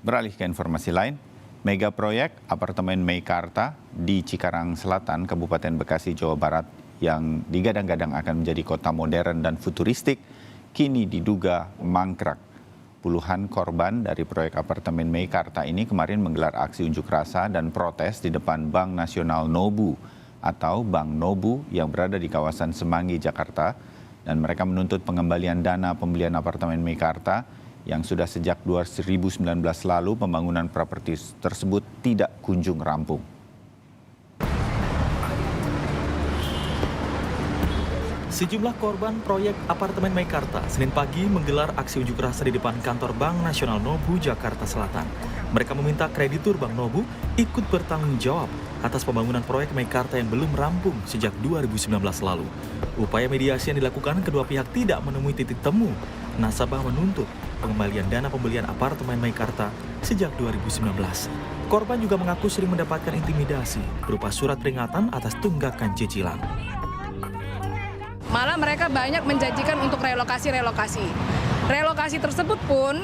Beralih ke informasi lain, mega proyek apartemen Meikarta di Cikarang Selatan, Kabupaten Bekasi, Jawa Barat yang digadang-gadang akan menjadi kota modern dan futuristik, kini diduga mangkrak. Puluhan korban dari proyek apartemen Meikarta ini kemarin menggelar aksi unjuk rasa dan protes di depan Bank Nasional Nobu atau Bank Nobu yang berada di kawasan Semanggi, Jakarta. Dan mereka menuntut pengembalian dana pembelian apartemen Meikarta yang sudah sejak 2019 lalu pembangunan properti tersebut tidak kunjung rampung. Sejumlah korban proyek apartemen Meikarta Senin pagi menggelar aksi unjuk rasa di depan kantor Bank Nasional Nobu, Jakarta Selatan. Mereka meminta kreditur Bank Nobu ikut bertanggung jawab atas pembangunan proyek Meikarta yang belum rampung sejak 2019 lalu. Upaya mediasi yang dilakukan kedua pihak tidak menemui titik temu. Nasabah menuntut pengembalian dana pembelian apartemen Meikarta sejak 2019. Korban juga mengaku sering mendapatkan intimidasi berupa surat peringatan atas tunggakan cicilan. Malah mereka banyak menjanjikan untuk relokasi. Relokasi tersebut pun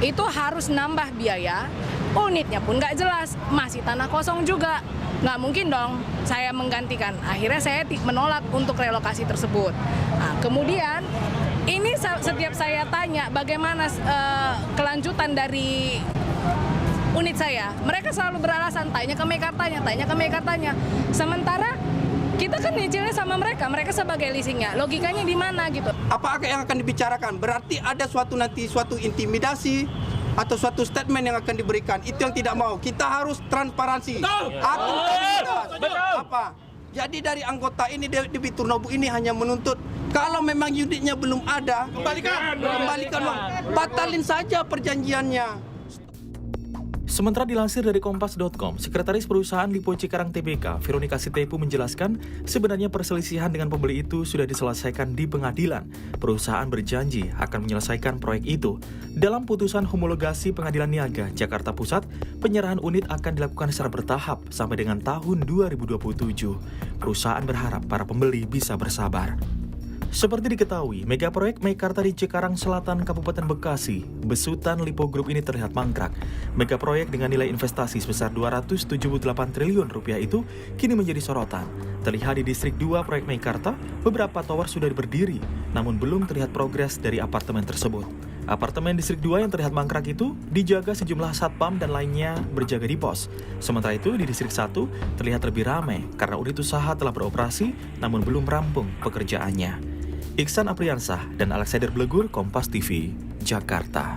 itu harus nambah biaya, unitnya pun nggak jelas, masih tanah kosong juga. Nggak mungkin dong saya menggantikan. Akhirnya saya menolak untuk relokasi tersebut. Nah, kemudian ini setiap saya tanya bagaimana kelanjutan dari unit saya, mereka selalu beralasan tanya ke Meikartanya. Sementara kita kan nyicilnya sama mereka sebagai leasingnya. Logikanya di mana gitu? Apa yang akan dibicarakan? Berarti ada suatu intimidasi atau suatu statement yang akan diberikan. Itu yang tidak mau. Kita harus transparansi. Akuntabilitas. Apa? Jadi dari anggota ini debitur Nobu ini hanya menuntut kalau memang unitnya belum ada, kembalikan uang. Batalin saja perjanjiannya. Sementara dilansir dari Kompas.com, Sekretaris Perusahaan Lipo Cikarang Tbk, Veronica Sitepu menjelaskan sebenarnya perselisihan dengan pembeli itu sudah diselesaikan di pengadilan. Perusahaan berjanji akan menyelesaikan proyek itu. Dalam putusan homologasi Pengadilan Niaga Jakarta Pusat, penyerahan unit akan dilakukan secara bertahap sampai dengan tahun 2027. Perusahaan berharap para pembeli bisa bersabar. Seperti diketahui, mega proyek Meikarta di Cikarang Selatan, Kabupaten Bekasi, besutan Lipo Group ini terlihat mangkrak. Mega proyek dengan nilai investasi sebesar 278 triliun rupiah itu kini menjadi sorotan. Terlihat di Distrik 2 proyek Meikarta, beberapa tower sudah berdiri, namun belum terlihat progres dari apartemen tersebut. Apartemen Distrik 2 yang terlihat mangkrak itu dijaga sejumlah satpam dan lainnya berjaga di pos. Sementara itu di Distrik 1 terlihat lebih ramai karena unit usaha telah beroperasi namun belum rampung pekerjaannya. Iksan Apriansah dan Alexander Blegur, Kompas TV, Jakarta.